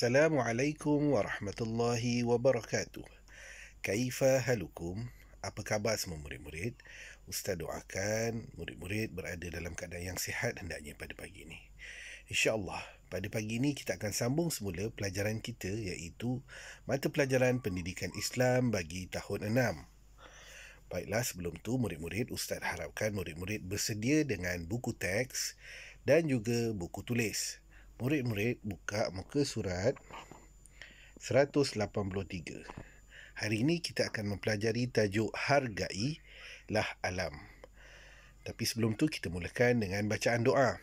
Assalamualaikum warahmatullahi wabarakatuh. Kaifa halukum? Apa khabar semua murid-murid? Ustaz doakan murid-murid berada dalam keadaan yang sihat hendaknya pada pagi ini. InsyaAllah, pada pagi ini kita akan sambung semula pelajaran kita iaitu mata pelajaran pendidikan Islam bagi tahun 6. Baiklah, sebelum tu murid-murid, Ustaz harapkan murid-murid bersedia dengan buku teks dan juga buku tulis. Murid-murid buka muka surat 183. Hari ini kita akan mempelajari tajuk Hargailah Alam. Tapi sebelum tu kita mulakan dengan bacaan doa.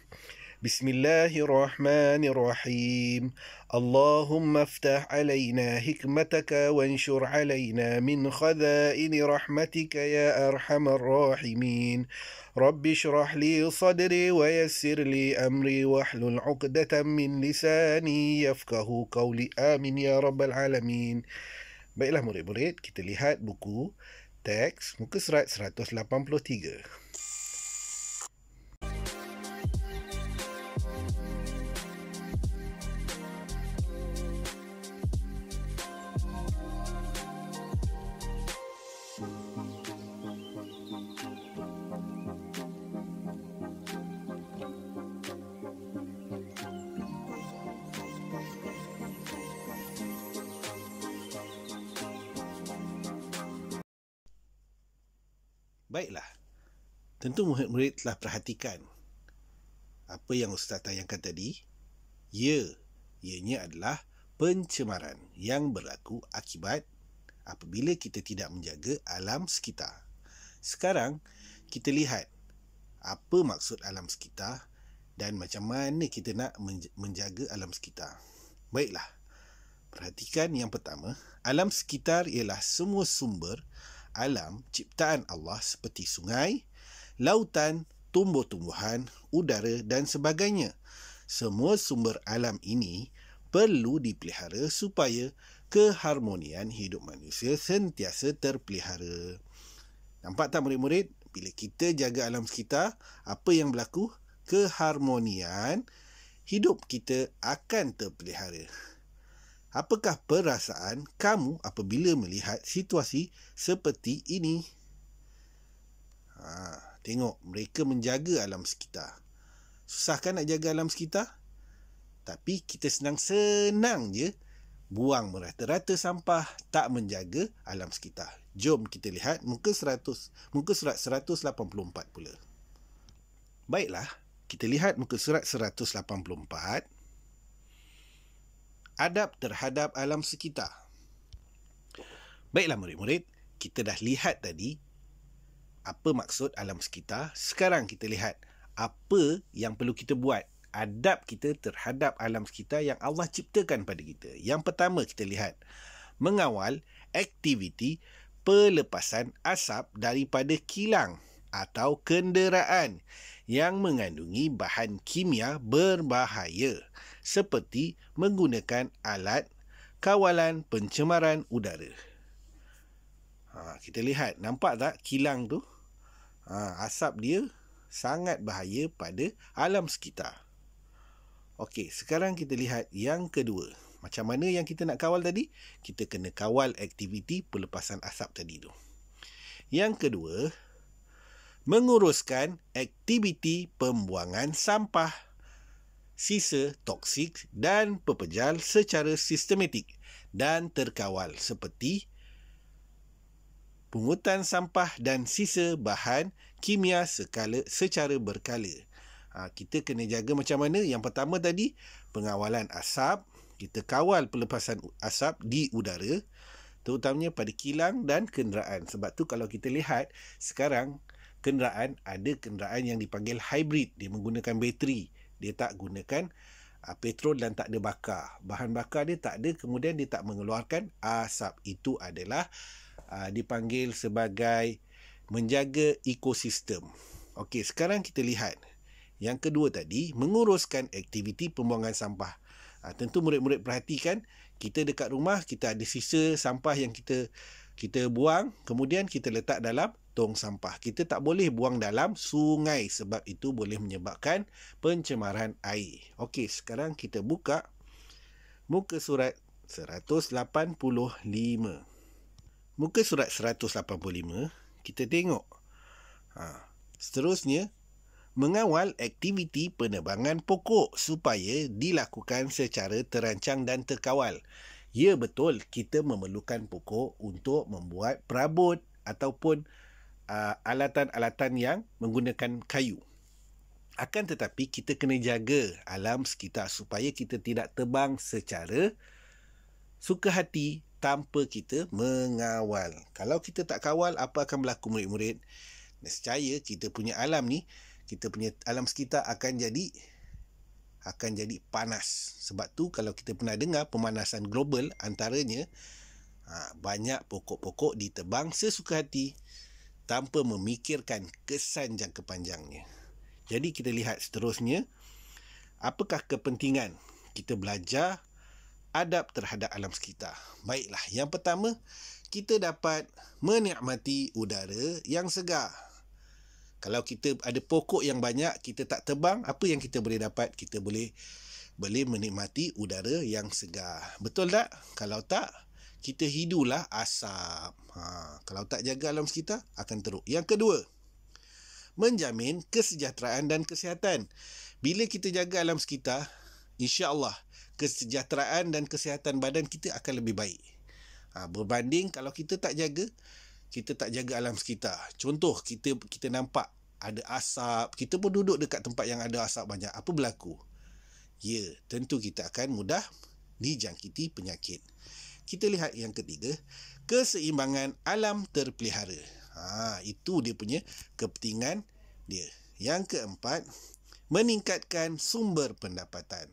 Bismillahirrahmanirrahim. Allahumma aftah alaina hikmataka wanshur alaina min khadaini rahmatika ya arhamar rahimin. Rabbi syrah li sadri wa yassir li amri wahlul 'uqdatam min lisani yafqahu qawli. Amin ya rabbal alamin. Baiklah murid-murid, kita lihat buku teks muka surat 183. Baiklah, tentu murid-murid telah perhatikan apa yang Ustaz tayangkan tadi. Ianya adalah pencemaran yang berlaku akibat apabila kita tidak menjaga alam sekitar. Sekarang kita lihat apa maksud alam sekitar dan macam mana kita nak menjaga alam sekitar. Baiklah, perhatikan yang pertama, alam sekitar ialah semua sumber alam ciptaan Allah seperti sungai, lautan, tumbuh-tumbuhan, udara dan sebagainya. Semua sumber alam ini perlu dipelihara supaya keharmonian hidup manusia sentiasa terpelihara. Nampak tak murid-murid? Bila kita jaga alam sekitar, apa yang berlaku? Keharmonian hidup kita akan terpelihara. Apakah perasaan kamu apabila melihat situasi seperti ini? Tengok, mereka menjaga alam sekitar. Susah kan nak jaga alam sekitar? Tapi kita senang-senang je buang merata-rata sampah, tak menjaga alam sekitar. Jom kita lihat muka surat 184 pula. Baiklah, kita lihat muka surat 184. Adab terhadap alam sekitar. Baiklah murid-murid, kita dah lihat tadi apa maksud alam sekitar. Sekarang kita lihat apa yang perlu kita buat. Adab kita terhadap alam sekitar yang Allah ciptakan pada kita. Yang pertama kita lihat, mengawal aktiviti pelepasan asap daripada kilang atau kenderaan yang mengandungi bahan kimia berbahaya seperti menggunakan alat kawalan pencemaran udara. Kita lihat, nampak tak kilang tu? Asap dia sangat bahaya pada alam sekitar. Okey, sekarang kita lihat yang kedua. Macam mana yang kita nak kawal tadi? Kita kena kawal aktiviti pelepasan asap tadi tu. Yang kedua, menguruskan aktiviti pembuangan sampah, sisa toksik dan pepejal secara sistematik dan terkawal seperti pungutan sampah dan sisa bahan kimia secara berkala. Kita kena jaga macam mana? Yang pertama tadi, pengawalan asap. Kita kawal pelepasan asap di udara, terutamanya pada kilang dan kenderaan. Sebab tu kalau kita lihat sekarang, ada kenderaan yang dipanggil hybrid. Dia menggunakan bateri. Dia tak gunakan petrol dan tak ada bakar. Bahan bakar dia tak ada, kemudian dia tak mengeluarkan asap. Itu adalah dipanggil sebagai menjaga ekosistem. Okey, sekarang kita lihat yang kedua tadi, menguruskan aktiviti pembuangan sampah. Tentu murid-murid perhatikan, kita dekat rumah, kita ada sisa sampah yang kita buang, kemudian kita letak dalam tong sampah. Kita tak boleh buang dalam sungai sebab itu boleh menyebabkan pencemaran air. Okey, sekarang kita buka Muka surat 185. Muka surat 185, kita tengok. Seterusnya, mengawal aktiviti penebangan pokok supaya dilakukan secara terancang dan terkawal. Ya, betul, kita memerlukan pokok untuk membuat perabot ataupun alatan-alatan yang menggunakan kayu. Akan tetapi, kita kena jaga alam sekitar supaya kita tidak tebang secara suka hati tanpa kita mengawal. Kalau kita tak kawal, apa akan berlaku, murid-murid? Nescaya kita punya alam ni, kita punya alam sekitar akan jadi panas. Sebab tu kalau kita pernah dengar pemanasan global, antaranya banyak pokok-pokok ditebang sesuka hati tanpa memikirkan kesan jangka panjangnya. Jadi kita lihat seterusnya, apakah kepentingan kita belajar adab terhadap alam sekitar? Baiklah, yang pertama, kita dapat menikmati udara yang segar. Kalau kita ada pokok yang banyak, kita tak tebang, apa yang kita boleh dapat? Kita boleh menikmati udara yang segar. Betul tak? Kalau tak, kita hidulah asap. Kalau tak jaga alam sekitar, akan teruk. Yang kedua, menjamin kesejahteraan dan kesihatan. Bila kita jaga alam sekitar, insya-Allah kesejahteraan dan kesihatan badan kita akan lebih baik. Berbanding kalau kita tak jaga alam sekitar. Contoh, kita nampak ada asap, kita pun duduk dekat tempat yang ada asap banyak. Apa berlaku? Ya, tentu kita akan mudah dijangkiti penyakit. Kita lihat yang ketiga, keseimbangan alam terpelihara. Itu dia punya kepentingan dia. Yang keempat, meningkatkan sumber pendapatan.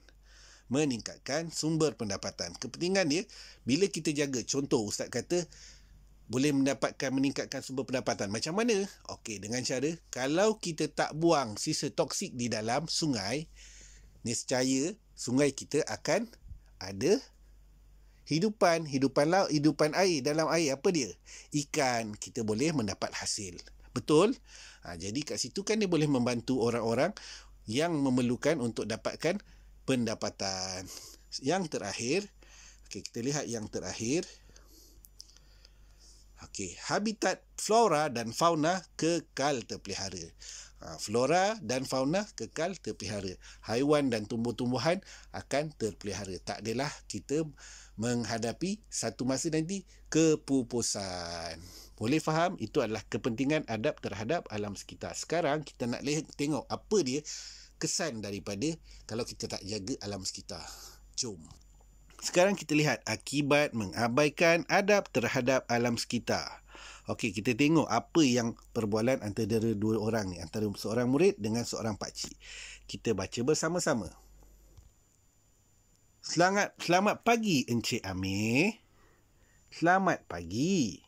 Kepentingan dia, bila kita jaga, contoh Ustaz kata, boleh meningkatkan sumber pendapatan. Macam mana? Okey, dengan cara, kalau kita tak buang sisa toksik di dalam sungai, nescaya sungai kita akan ada hidupan laut, hidupan air. Dalam air apa dia? Ikan. Kita boleh mendapat hasil. Betul? Jadi kat situ kan dia boleh membantu orang-orang yang memerlukan untuk dapatkan pendapatan. Yang terakhir, kita lihat yang terakhir. Habitat flora dan fauna kekal terpelihara. Flora dan fauna kekal terpelihara. Haiwan dan tumbuh-tumbuhan akan terpelihara. Tak adalah kita menghadapi satu masa nanti kepupusan. Boleh faham? Itu adalah kepentingan adab terhadap alam sekitar. Sekarang kita nak tengok apa dia kesan daripada kalau kita tak jaga alam sekitar. Jom. Sekarang kita lihat akibat mengabaikan adab terhadap alam sekitar. Okey, kita tengok apa yang perbualan antara dua orang ni, antara seorang murid dengan seorang pakcik. Kita baca bersama-sama. Selamat pagi Encik Amir. Selamat pagi.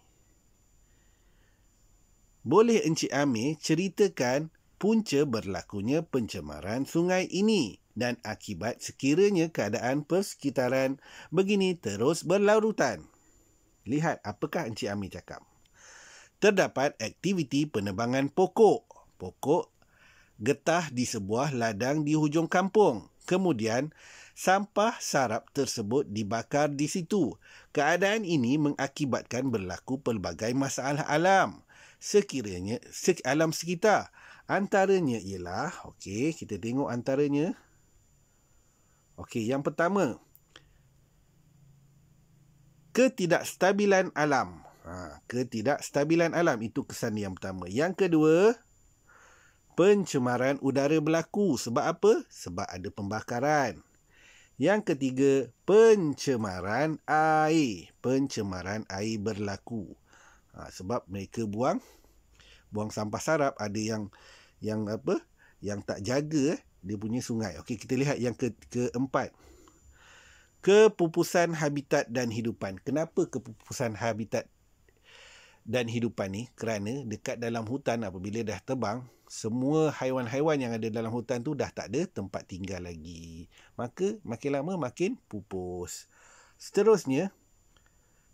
Boleh Encik Amir ceritakan punca berlakunya pencemaran sungai ini dan akibat sekiranya keadaan persekitaran begini terus berlarutan? Lihat apakah Encik Amir cakap. Terdapat aktiviti penebangan pokok getah di sebuah ladang di hujung kampung. Kemudian, sampah sarap tersebut dibakar di situ. Keadaan ini mengakibatkan berlaku pelbagai masalah alam alam sekitar. Antaranya ialah, kita tengok antaranya. Yang pertama, ketidakstabilan alam. Ketidakstabilan alam, itu kesan yang pertama. Yang kedua, pencemaran udara berlaku. Sebab apa? Sebab ada pembakaran. Yang ketiga, pencemaran air. Pencemaran air berlaku. Sebab mereka buang sampah sarap. Ada yang tak jaga dia punya sungai. Kita lihat yang keempat. Kepupusan habitat dan hidupan. Kenapa kepupusan habitat dan hidupan ni? Kerana dekat dalam hutan apabila dah tebang, semua haiwan-haiwan yang ada dalam hutan tu dah tak ada tempat tinggal lagi. Maka makin lama makin pupus. Seterusnya,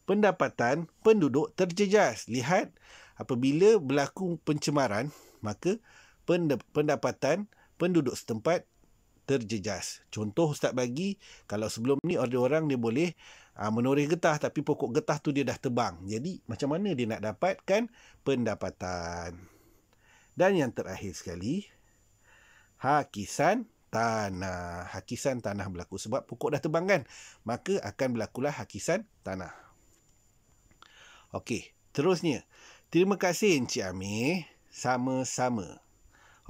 pendapatan penduduk terjejas. Lihat, apabila berlaku pencemaran, maka pendapatan penduduk setempat terjejas. Contoh Ustaz bagi, kalau sebelum ni ada orang dia boleh menoreh getah, tapi pokok getah tu dia dah tebang. Jadi macam mana dia nak dapatkan pendapatan? Dan yang terakhir sekali, hakisan tanah. Hakisan tanah berlaku sebab pokok dah tebang kan? Maka akan berlakulah hakisan tanah. Okey, terusnya. Terima kasih Encik Amir. Sama-sama.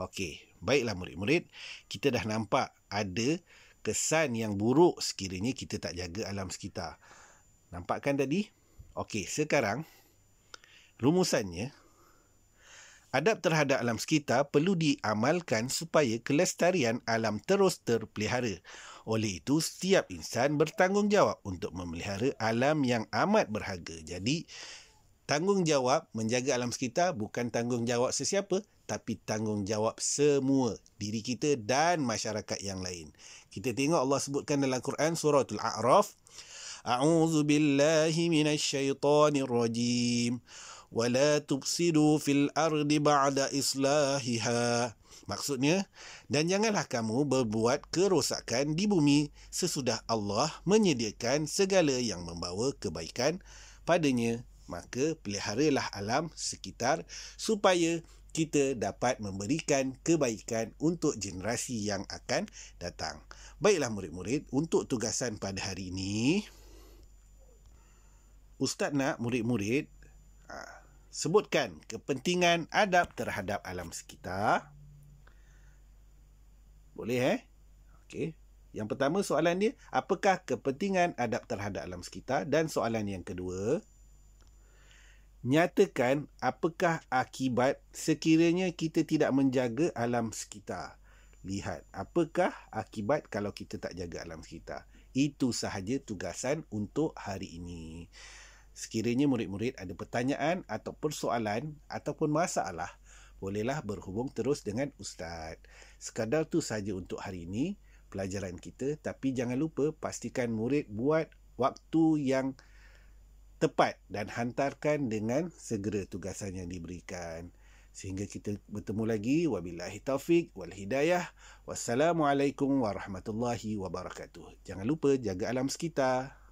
Okey, baiklah murid-murid. Kita dah nampak ada kesan yang buruk sekiranya kita tak jaga alam sekitar. Nampak kan tadi? Okey, sekarang rumusannya. Adab terhadap alam sekitar perlu diamalkan supaya kelestarian alam terus terpelihara. Oleh itu, setiap insan bertanggungjawab untuk memelihara alam yang amat berharga. Jadi, tanggungjawab menjaga alam sekitar bukan tanggungjawab sesiapa, tapi tanggungjawab semua, diri kita dan masyarakat yang lain. Kita tengok Allah sebutkan dalam Quran suratul A'raf, A'udzu billahi minasyaitonir rajim. وَلَا تُفْسِدُوا فِي الْأَرْضِ بَعْدَ إِصْلَاحِهَا. Maksudnya, dan janganlah kamu berbuat kerosakan di bumi sesudah Allah menyediakan segala yang membawa kebaikan padanya. Maka peliharalah alam sekitar supaya kita dapat memberikan kebaikan untuk generasi yang akan datang. Baiklah murid-murid, untuk tugasan pada hari ini, Ustaz nak murid-murid sebutkan kepentingan adab terhadap alam sekitar. Boleh Okey. Yang pertama soalan dia, apakah kepentingan adab terhadap alam sekitar? Dan soalan yang kedua, nyatakan apakah akibat sekiranya kita tidak menjaga alam sekitar. Lihat, apakah akibat kalau kita tak jaga alam sekitar. Itu sahaja tugasan untuk hari ini. Sekiranya murid-murid ada pertanyaan atau persoalan ataupun masalah, bolehlah berhubung terus dengan Ustaz. Sekadar tu saja untuk hari ini pelajaran kita, tapi jangan lupa pastikan murid buat waktu yang tepat dan hantarkan dengan segera tugasan yang diberikan. Sehingga kita bertemu lagi. Wabillahi taufik wal hidayah. Wassalamualaikum warahmatullahi wabarakatuh. Jangan lupa jaga alam sekitar.